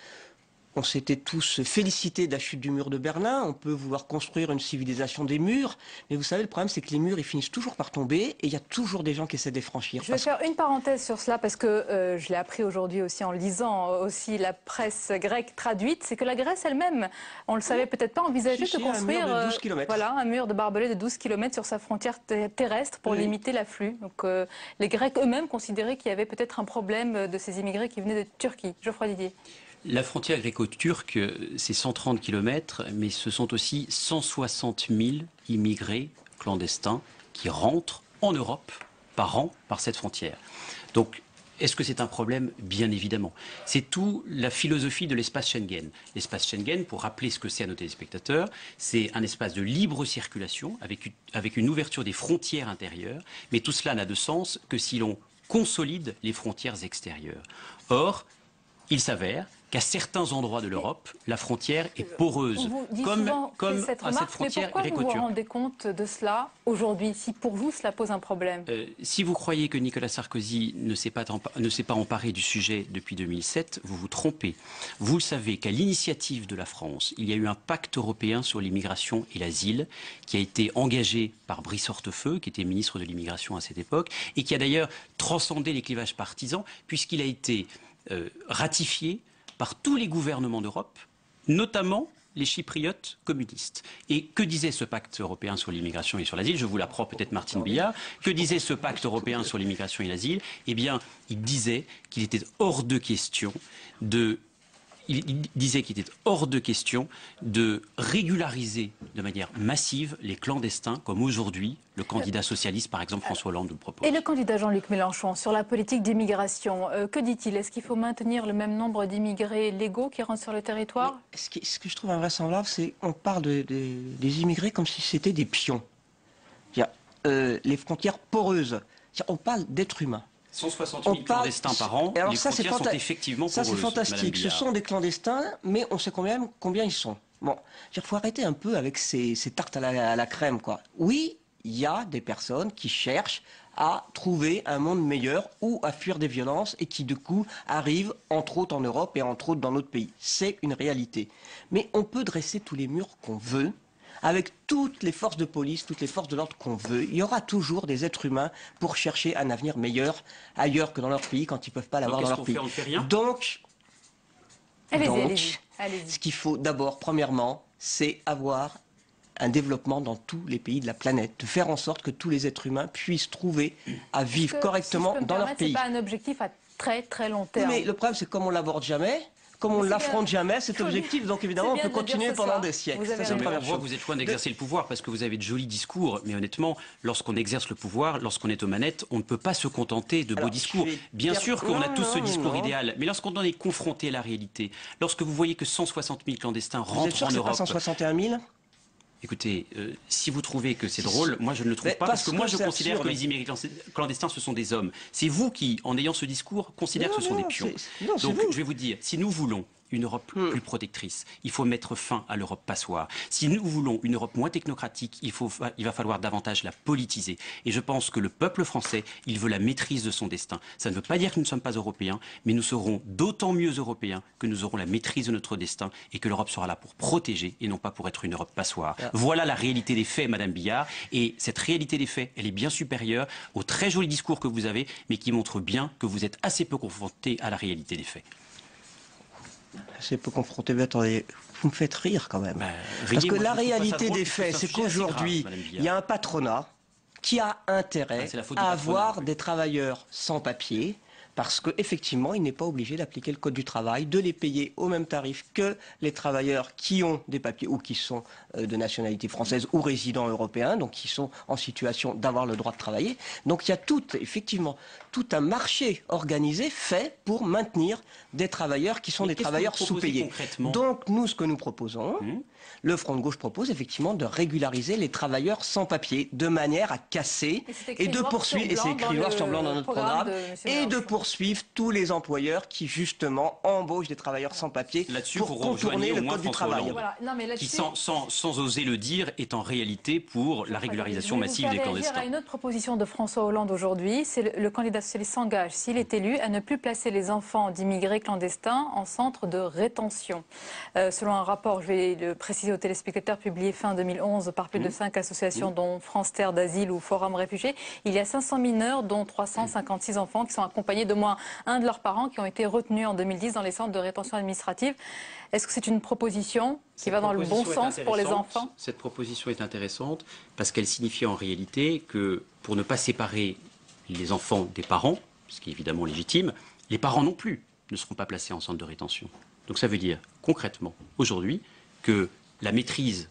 On s'était tous félicités de la chute du mur de Berlin. On peut vouloir construire une civilisation des murs. Mais vous savez, le problème, c'est que les murs, ils finissent toujours par tomber. Et il y a toujours des gens qui essaient de les franchir. Je vais faire une parenthèse sur cela, parce que je l'ai appris aujourd'hui aussi en lisant aussi la presse grecque traduite. C'est que la Grèce elle-même, on ne le savait peut-être pas, envisageait de construire un mur de barbelés de 12 km sur sa frontière terrestre pour limiter l'afflux. Donc les Grecs eux-mêmes considéraient qu'il y avait peut-être un problème de ces immigrés qui venaient de Turquie. Geoffroy Didier. La frontière gréco-turque, c'est 130 km, mais ce sont aussi 160 000 immigrés clandestins qui rentrent en Europe par an par cette frontière. Donc, est-ce que c'est un problème? Bien évidemment. C'est tout la philosophie de l'espace Schengen. L'espace Schengen, pour rappeler ce que c'est à nos téléspectateurs, c'est un espace de libre circulation avec une ouverture des frontières intérieures, mais tout cela n'a de sens que si l'on consolide les frontières extérieures. Or, il s'avère qu'à certains endroits de l'Europe, la frontière est poreuse, comme à cette frontière gréco-turque. Mais pourquoi vous vous rendez compte de cela aujourd'hui, si pour vous cela pose un problème? Si vous croyez que Nicolas Sarkozy ne s'est pas emparé du sujet depuis 2007, vous vous trompez. Vous savez qu'à l'initiative de la France, il y a eu un pacte européen sur l'immigration et l'asile qui a été engagé par Brice Hortefeux, qui était ministre de l'immigration à cette époque, et qui a d'ailleurs transcendé les clivages partisans, puisqu'il a été ratifié par tous les gouvernements d'Europe, notamment les chypriotes communistes. Et que disait ce pacte européen sur l'immigration et sur l'asile? Je vous l'apprends peut-être, Martine Billard. Que disait ce pacte européen sur l'immigration et l'asile? Eh bien, il disait qu'il était hors de question de... Il disait qu'il était hors de question de régulariser de manière massive les clandestins, comme aujourd'hui le candidat socialiste, par exemple François Hollande, nous le propose. Et le candidat Jean-Luc Mélenchon, sur la politique d'immigration, que dit-il? Est-ce qu'il faut maintenir le même nombre d'immigrés légaux qui rentrent sur le territoire? Ce que je trouve invraisemblable, c'est qu'on parle des immigrés comme si c'était des pions. Les frontières poreuses. On parle d'êtres humains. 160 000 clandestins par an, les frontières sont effectivement poreuses. Ça, c'est fantastique. Ce sont des clandestins, mais on sait combien ils sont. Bon, il faut arrêter un peu avec ces tartes à la crème, quoi. Oui, il y a des personnes qui cherchent à trouver un monde meilleur ou à fuir des violences et qui, du coup, arrivent, entre autres en Europe et entre autres dans notre pays. C'est une réalité. Mais on peut dresser tous les murs qu'on veut, avec toutes les forces de police, toutes les forces de l'ordre qu'on veut. Il y aura toujours des êtres humains pour chercher un avenir meilleur ailleurs que dans leur pays quand ils ne peuvent pas l'avoir dans leur pays. Donc, ce qu'il faut d'abord, premièrement, c'est avoir un développement dans tous les pays de la planète, de faire en sorte que tous les êtres humains puissent trouver à vivre correctement dans leur pays. Ce n'est pas un objectif à très très long terme. Mais le problème, c'est que comme on ne l'aborde jamais, comme on ne l'affronte jamais, cet objectif, donc évidemment, on peut continuer pendant des siècles. Ça, c'est une première chose. Vous êtes loin d'exercer le pouvoir parce que vous avez de jolis discours, mais honnêtement, lorsqu'on exerce le pouvoir, lorsqu'on est aux manettes, on ne peut pas se contenter de beaux discours. Bien sûr qu'on a tous ce discours idéal, mais lorsqu'on en est confronté à la réalité, lorsque vous voyez que 160 000 clandestins rentrent en Europe... Vous êtes sûr que c'est pas 161 000 ? Écoutez, si vous trouvez que c'est drôle, moi je ne le trouve pas, parce que moi je considère que les immigrés clandestins, ce sont des hommes. C'est vous qui, en ayant ce discours, considérez que ce sont des pions. Donc je vais vous dire, si nous voulons une Europe plus protectrice, il faut mettre fin à l'Europe passoire. Si nous voulons une Europe moins technocratique, il va falloir davantage la politiser. Et je pense que le peuple français, il veut la maîtrise de son destin. Ça ne veut pas dire que nous ne sommes pas européens, mais nous serons d'autant mieux européens que nous aurons la maîtrise de notre destin et que l'Europe sera là pour protéger et non pas pour être une Europe passoire. Voilà la réalité des faits, Madame Billard. Et cette réalité des faits, elle est bien supérieure aux très jolis discours que vous avez, mais qui montrent bien que vous êtes assez peu confrontés à la réalité des faits. C'est peu confronté, mais attendez, vous me faites rire quand même. Parce que la réalité des faits, c'est qu'aujourd'hui, il y a un patronat qui a intérêt à avoir des travailleurs sans papier, parce qu'effectivement, il n'est pas obligé d'appliquer le Code du travail, de les payer au même tarif que les travailleurs qui ont des papiers ou qui sont de nationalité française ou résidents européens, donc qui sont en situation d'avoir le droit de travailler. Donc il y a effectivement tout un marché organisé fait pour maintenir des travailleurs qui sont des travailleurs sous-payés. Donc nous, ce que nous proposons, le Front de gauche propose effectivement de régulariser les travailleurs sans papier de manière à casser et de poursuivre, et c'est écrit noir sur blanc dans notre programme, et de poursuivre tous les employeurs qui justement embauchent des travailleurs sans papier pour contourner le Code du travail. Voilà. Non, mais qui sans oser le dire est en réalité pour la régularisation massive des clandestins. Il y a une autre proposition de François Hollande aujourd'hui, c'est le candidat socialiste s'engage, s'il est élu, à ne plus placer les enfants d'immigrés clandestins en centre de rétention. Selon un rapport, je vais le préciser aux téléspectateurs, publié fin 2011 par plus de 5 associations dont France Terre d'Asile ou Forum Réfugiés, il y a 500 mineurs dont 356 enfants qui sont accompagnés de moins un de leurs parents qui ont été retenus en 2010 dans les centres de rétention administrative. Est-ce que c'est une proposition qui va dans le bon sens pour les enfants? Cette proposition est intéressante parce qu'elle signifie en réalité que pour ne pas séparer les enfants des parents, ce qui est évidemment légitime, les parents non plus ne seront pas placés en centre de rétention. Donc ça veut dire concrètement aujourd'hui que la maîtrise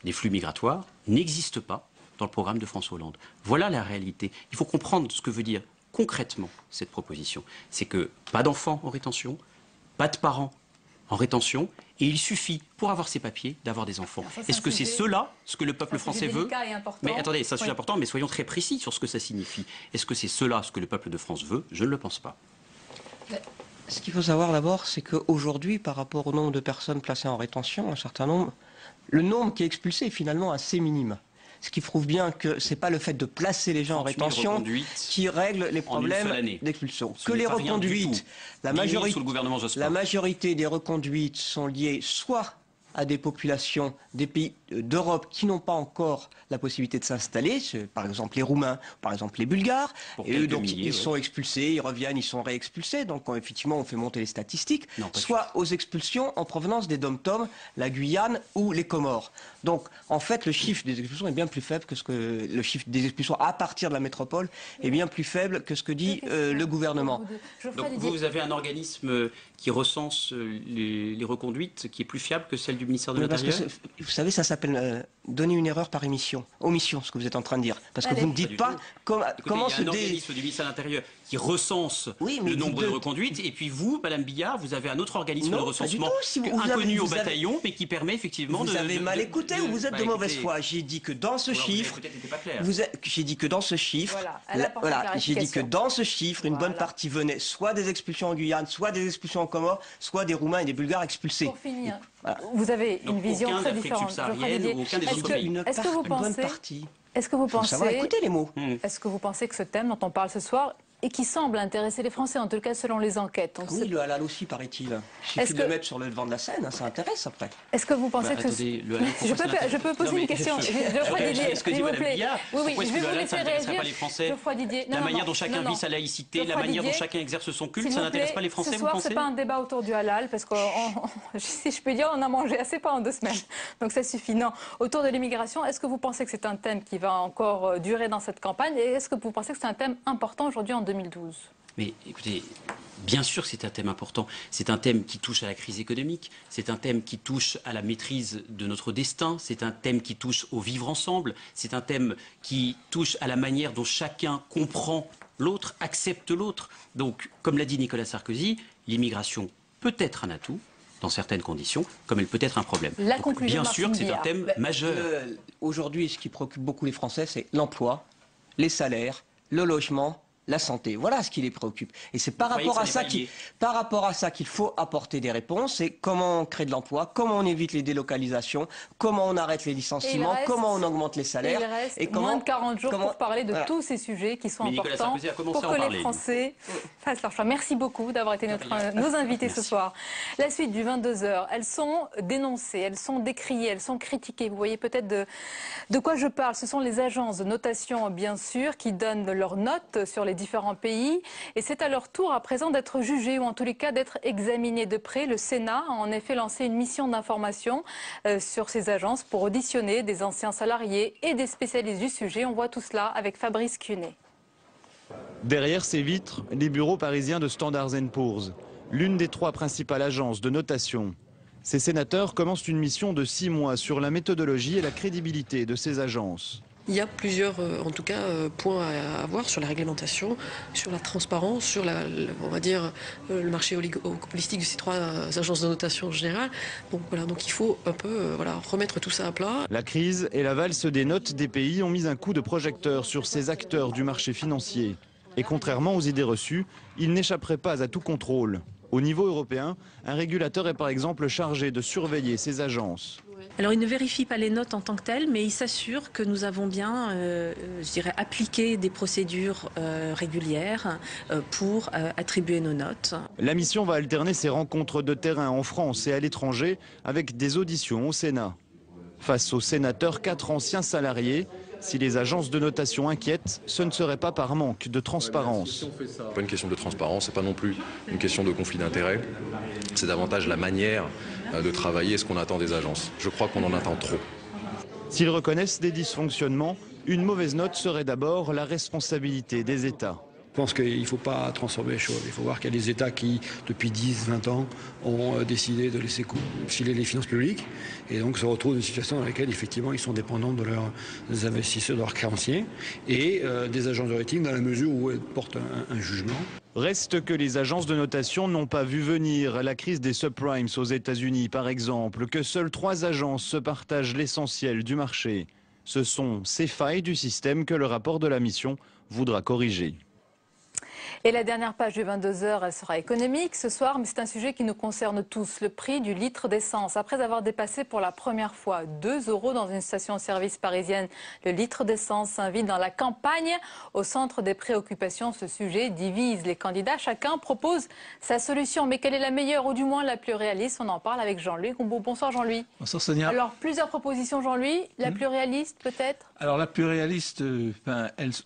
des flux migratoires n'existe pas dans le programme de François Hollande. Voilà la réalité. Il faut comprendre ce que veut dire concrètement cette proposition. C'est que pas d'enfants en rétention, pas de parents en rétention, et il suffit, pour avoir ces papiers, d'avoir des enfants. Est-ce que c'est cela, ce que le peuple français veut? Mais attendez, c'est un sujet important, mais soyons très précis sur ce que ça signifie. Est-ce que c'est cela, ce que le peuple de France veut? Je ne le pense pas. Ce qu'il faut savoir d'abord, c'est qu'aujourd'hui, par rapport au nombre de personnes placées en rétention, un certain nombre, le nombre qui est expulsé est finalement assez minime. Ce qui prouve bien que ce n'est pas le fait de placer les gens en rétention qui règle les problèmes d'expulsion. Que les reconduites, la majorité des reconduites sont liées soit à des populations des pays d'Europe qui n'ont pas encore la possibilité de s'installer, par exemple les Roumains, par exemple les Bulgares, et eux donc ils sont expulsés, ils reviennent, ils sont réexpulsés, donc effectivement on fait monter les statistiques, soit aux expulsions en provenance des DOM-TOM, la Guyane ou les Comores. Donc en fait le chiffre des expulsions est bien plus faible que le chiffre des expulsions à partir de la métropole est bien plus faible que ce que dit le gouvernement. Donc vous avez un organisme qui recense les reconduites qui est plus fiable que celle du ministère de l'Intérieur? Vous savez, ça s'appelle donner une erreur par omission, ce que vous êtes en train de dire. Parce que vous ne dites pas comment se... Il y a un organisme du ministère de l'Intérieur qui recense le nombre de reconduites, et puis vous, Madame Billard, vous avez un autre organisme de recensement inconnu au bataillon, mais qui permet effectivement de... Vous avez mal écouté ou vous êtes de mauvaise foi? J'ai dit que dans ce chiffre... J'ai dit que dans ce chiffre... Voilà, j'ai dit que dans ce chiffre, une bonne partie venait soit des expulsions en Guyane, soit des expulsions en Comores, soit des Roumains et des Bulgares expulsés. Pour finir, vous avez une vision très différente. Est-ce que vous pensez... écouter les mots. Est-ce que vous pensez que ce thème dont on parle ce soir et qui semble intéresser les Français, en tout cas selon les enquêtes. Le halal aussi, paraît-il. Il suffit de le mettre sur le devant de la scène, ça intéresse après. Est-ce que vous pensez que... Je peux poser une question. Geoffroy Didier, s'il vous plaît. Oui, je vais vous laisser réagir. Geoffroy Didier. La manière dont chacun vit sa laïcité, la manière dont chacun exerce son culte, ça n'intéresse pas les Français, vous pensez? Ce soir, c'est pas un débat autour du halal, parce que, si je peux dire, on a mangé assez pas en 2 semaines. Donc ça suffit. Non. Autour de l'immigration, est-ce que vous pensez que c'est un thème qui va encore durer dans cette campagne? Et est-ce que vous pensez que c'est un thème important aujourd'hui en 2012? Mais écoutez, Bien sûr, c'est un thème important. C'est un thème qui touche à la crise économique. C'est un thème qui touche à la maîtrise de notre destin. C'est un thème qui touche au vivre ensemble. C'est un thème qui touche à la manière dont chacun comprend l'autre, accepte l'autre. Donc, comme l'a dit Nicolas Sarkozy, l'immigration peut être un atout dans certaines conditions, comme elle peut être un problème. La conclusion, bien sûr que c'est un thème majeur. Aujourd'hui, ce qui préoccupe beaucoup les Français, c'est l'emploi, les salaires, le logement, la santé. Voilà ce qui les préoccupe. Et c'est par rapport à ça qu'il faut apporter des réponses. C'est comment on crée de l'emploi, comment on évite les délocalisations, comment on arrête les licenciements, comment on augmente les salaires. Il reste et comment, moins de 40 jours pour parler de tous ces sujets qui sont importants pour que les Français fassent leur choix. Merci beaucoup d'avoir été nos invités ce soir. La suite du 22h, elles sont dénoncées, elles sont décriées, elles sont critiquées. Vous voyez peut-être de quoi je parle. Ce sont les agences de notation, bien sûr, qui donnent leurs notes sur les différents pays. Et c'est à leur tour à présent d'être jugés, ou en tous les cas d'être examinés de près. Le Sénat a en effet lancé une mission d'information sur ces agences pour auditionner des anciens salariés et des spécialistes du sujet. On voit tout cela avec Fabrice Cunet. Derrière ces vitres, les bureaux parisiens de Standard & Poor's, l'une des 3 principales agences de notation. Ces sénateurs commencent une mission de 6 mois sur la méthodologie et la crédibilité de ces agences. Il y a plusieurs, en tout cas, points à avoir sur la réglementation, sur la transparence, sur on va dire, le marché oligopolistique de ces 3 agences de notation en général. Donc voilà, donc il faut un peu remettre tout ça à plat. La crise et la valse des notes des pays ont mis un coup de projecteur sur ces acteurs du marché financier. Et contrairement aux idées reçues, ils n'échapperaient pas à tout contrôle. Au niveau européen, un régulateur est par exemple chargé de surveiller ces agences. Alors il ne vérifie pas les notes en tant que telles, mais il s'assure que nous avons bien, je dirais, appliqué des procédures régulières pour attribuer nos notes. La mission va alterner ses rencontres de terrain en France et à l'étranger avec des auditions au Sénat. Face aux sénateurs, 4 anciens salariés, si les agences de notation inquiètent, ce ne serait pas par manque de transparence. Ce n'est pas une question de transparence, ce n'est pas non plus une question de conflit d'intérêts. C'est davantage la manière de travailler et ce qu'on attend des agences. Je crois qu'on en attend trop. S'ils reconnaissent des dysfonctionnements, une mauvaise note serait d'abord la responsabilité des États. Je pense qu'il ne faut pas transformer les choses. Il faut voir qu'il y a des États qui, depuis 10-20 ans, ont décidé de laisser filer les finances publiques et donc se retrouvent dans une situation dans laquelle, effectivement, ils sont dépendants de leurs investisseurs, de leurs créanciers et des agences de rating dans la mesure où elles portent un jugement. Reste que les agences de notation n'ont pas vu venir la crise des subprimes aux États-Unis, par exemple, que seules 3 agences se partagent l'essentiel du marché. Ce sont ces failles du système que le rapport de la mission voudra corriger. Et la dernière page du 22h, elle sera économique ce soir, mais c'est un sujet qui nous concerne tous. Le prix du litre d'essence. Après avoir dépassé pour la première fois 2 € dans une station-service parisienne, le litre d'essence s'invite dans la campagne. Au centre des préoccupations, ce sujet divise les candidats. Chacun propose sa solution. Mais quelle est la meilleure, ou du moins la plus réaliste? On en parle avec Jean-Louis Combeau. Bonsoir Jean-Louis. Bonsoir Sonia. Alors, plusieurs propositions Jean-Louis. La plus réaliste peut-être? Alors la plus réaliste,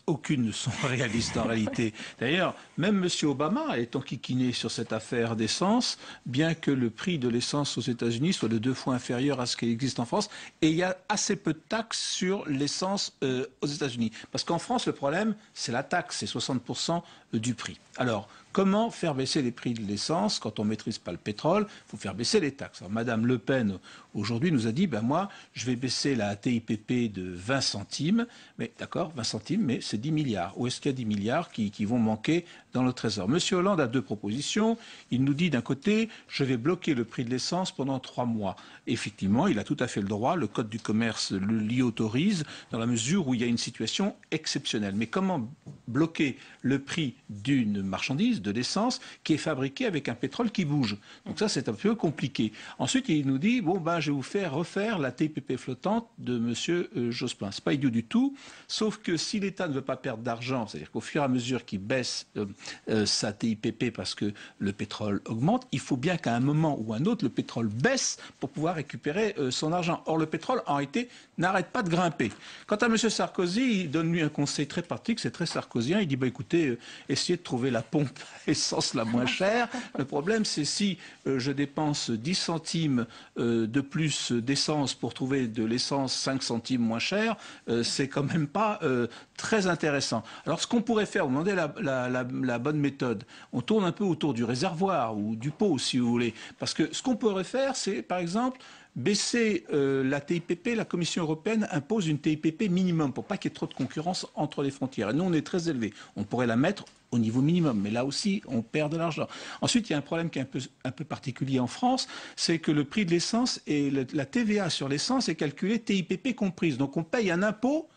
aucune ne sont réalistes en réalité. D'ailleurs, même M. Obama est enquiquiné sur cette affaire d'essence, bien que le prix de l'essence aux États-Unis soit de 2 fois inférieur à ce qui existe en France. Et il y a assez peu de taxes sur l'essence aux États-Unis. Parce qu'en France, le problème, c'est la taxe, c'est 60% du prix. Alors, comment faire baisser les prix de l'essence quand on ne maîtrise pas le pétrole? Il faut faire baisser les taxes. Alors, Madame Le Pen, aujourd'hui, nous a dit, moi, je vais baisser la TIPP de 20 centimes. Mais d'accord, 20 centimes, mais c'est 10 milliards. Où est-ce qu'il y a 10 milliards qui vont manquer dans le Trésor? Monsieur Hollande a 2 propositions. Il nous dit d'un côté, je vais bloquer le prix de l'essence pendant 3 mois. Effectivement, il a tout à fait le droit. Le Code du commerce l'y autorise dans la mesure où il y a une situation exceptionnelle. Mais comment bloquer le prix d'une marchandise, de l'essence, qui est fabriquée avec un pétrole qui bouge? Donc ça, c'est un peu compliqué. Ensuite, il nous dit, je vais vous faire refaire la TIPP flottante de M. Jospin. C'est pas idiot du tout, sauf que si l'État ne veut pas perdre d'argent, c'est-à-dire qu'au fur et à mesure qu'il baisse sa TIPP parce que le pétrole augmente, il faut bien qu'à un moment ou un autre, le pétrole baisse pour pouvoir récupérer son argent. Or, le pétrole, en réalité, n'arrête pas de grimper. Quant à M. Sarkozy, il donne lui un conseil très pratique, c'est très sarkozien. Il dit, écoutez, essayez de trouver la pompe à essence la moins chère. Le problème, c'est si je dépense 10 centimes de plus d'essence pour trouver de l'essence 5 centimes moins chère, c'est quand même pas très intéressant. Alors, ce qu'on pourrait faire, vous demandez la la bonne méthode. On tourne un peu autour du réservoir ou du pot, si vous voulez. Parce que ce qu'on pourrait faire, c'est, par exemple, baisser la TIPP. La Commission européenne impose une TIPP minimum pour pas qu'il y ait trop de concurrence entre les frontières. Et nous, on est très élevé. On pourrait la mettre au niveau minimum, mais là aussi, on perd de l'argent. Ensuite, il y a un problème qui est un peu particulier en France, c'est que le prix de l'essence et la TVA sur l'essence est calculée TIPP comprise. Donc, on paye un impôt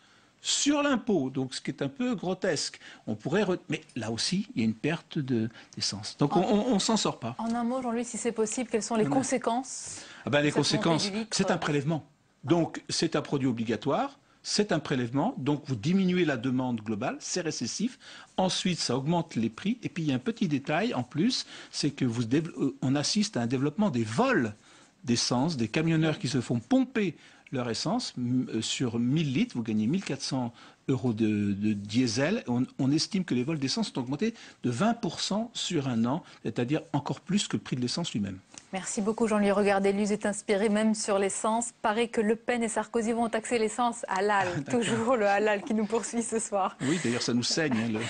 sur l'impôt, donc ce qui est un peu grotesque. On pourrait, mais là aussi, il y a une perte d'essence. Donc, on s'en sort pas. En un mot, Jean-Louis, si c'est possible, quelles sont les conséquences? Les conséquences, c'est un prélèvement. Donc, c'est un produit obligatoire. C'est un prélèvement, donc vous diminuez la demande globale, c'est récessif. Ensuite, ça augmente les prix. Et puis, il y a un petit détail en plus, c'est que on assiste à un développement des vols d'essence, des camionneurs qui se font pomper leur essence. Sur 1000 litres, vous gagnez 1400 € de diesel. On estime que les vols d'essence ont augmenté de 20% sur un an, c'est-à-dire encore plus que le prix de l'essence lui-même. Merci beaucoup Jean-Louis. Regardez, Luz est inspiré même sur l'essence. Paraît que Le Pen et Sarkozy vont taxer l'essence halal. Toujours le halal qui nous poursuit ce soir. Oui, d'ailleurs ça nous saigne.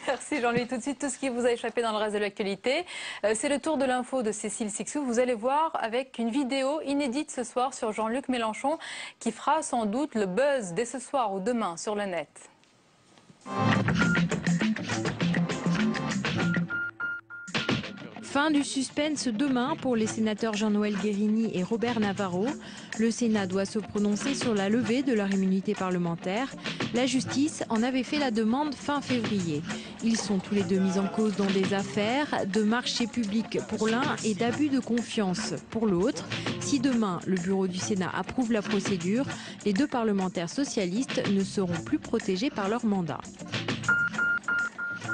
Merci Jean-Louis. Tout de suite, tout ce qui vous a échappé dans le reste de l'actualité. C'est le tour de l'info de Cécile Sixou. Vous allez voir avec une vidéo inédite ce soir sur Jean-Luc Mélenchon qui fera sans doute le buzz dès ce soir ou demain sur le net. Fin du suspense demain pour les sénateurs Jean-Noël Guérini et Robert Navarro. Le Sénat doit se prononcer sur la levée de leur immunité parlementaire. La justice en avait fait la demande fin février. Ils sont tous les deux mis en cause dans des affaires de marchés publics pour l'un et d'abus de confiance pour l'autre. Si demain le bureau du Sénat approuve la procédure, les deux parlementaires socialistes ne seront plus protégés par leur mandat.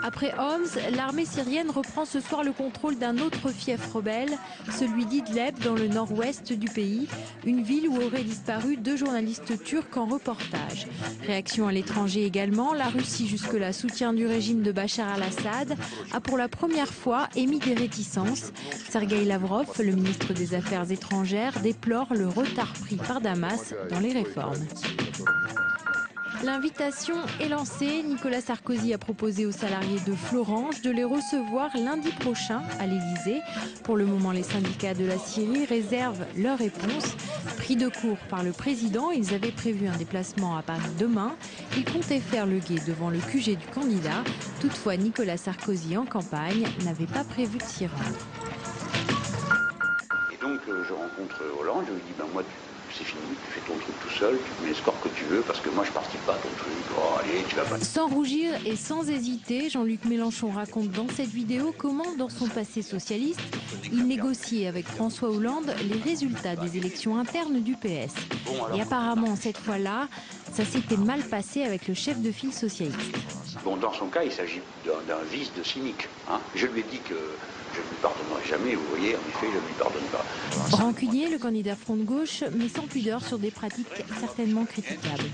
Après Homs, l'armée syrienne reprend ce soir le contrôle d'un autre fief rebelle, celui d'Idleb dans le nord-ouest du pays, une ville où auraient disparu 2 journalistes turcs en reportage. Réaction à l'étranger également, la Russie, jusque-là soutien du régime de Bachar al-Assad, a pour la première fois émis des réticences. Sergueï Lavrov, le ministre des Affaires étrangères, déplore le retard pris par Damas dans les réformes. L'invitation est lancée. Nicolas Sarkozy a proposé aux salariés de Florange de les recevoir lundi prochain à l'Elysée. Pour le moment, les syndicats de la Syrie réservent leur réponse. Pris de court par le président, ils avaient prévu un déplacement à Paris demain. Ils comptaient faire le guet devant le QG du candidat. Toutefois, Nicolas Sarkozy en campagne n'avait pas prévu de s'y rendre. Et donc, je rencontre Hollande, je lui dis, moi, c'est fini, tu fais ton truc tout seul, tu mets le score que tu veux, parce que moi je participe pas à ton truc, oh allez, tu vas pas... Sans rougir et sans hésiter, Jean-Luc Mélenchon raconte dans cette vidéo comment, dans son passé socialiste, il négociait avec François Hollande les résultats des élections internes du PS. Et apparemment, cette fois-là, ça s'était mal passé avec le chef de file socialiste. Bon, dans son cas, il s'agit d'un vice de cynique. Hein. Je lui ai dit que je ne lui pardonnerai jamais, vous voyez, en effet, je ne lui pardonne pas. Rancunier, le candidat Front de Gauche, mais sans pudeur sur des pratiques certainement critiquables.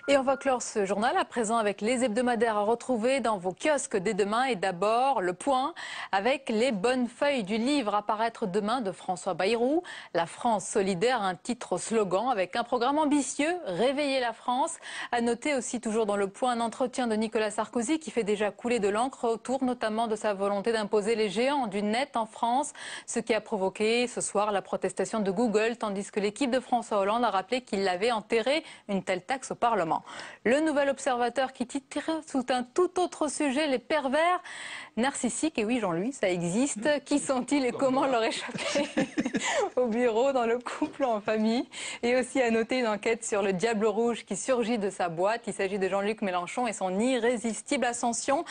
Et on va clore ce journal à présent avec les hebdomadaires à retrouver dans vos kiosques dès demain. Et d'abord, le point avec les bonnes feuilles du livre à paraître demain de François Bayrou. La France solidaire, un titre au slogan avec un programme ambitieux, Réveiller la France. À noter aussi toujours dans le point un entretien de Nicolas Sarkozy qui fait déjà couler de l'encre autour notamment de sa volonté d'imposer les géants du net en France. Ce qui a provoqué ce soir la protestation de Google, tandis que l'équipe de François Hollande a rappelé qu'il avait enterré une telle taxe au Parlement. Le Nouvel Observateur qui titre sous un tout autre sujet, les pervers narcissiques. Et oui, Jean-Louis, ça existe. Qui sont-ils et comment leur échapper au bureau, dans le couple, en famille? Et aussi à noter une enquête sur le diable rouge qui surgit de sa boîte. Il s'agit de Jean-Luc Mélenchon et son irrésistible ascension.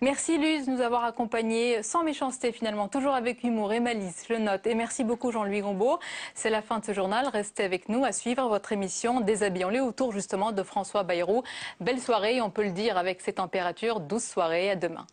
Merci Luz de nous avoir accompagnés sans méchanceté finalement, toujours avec humour et malice, je note. Et merci beaucoup Jean-Louis Gombault. C'est la fin de ce journal. Restez avec nous à suivre votre émission Déshabillons-les autour justement de François Bayrou. Belle soirée, on peut le dire avec ces températures, douce soirée, à demain.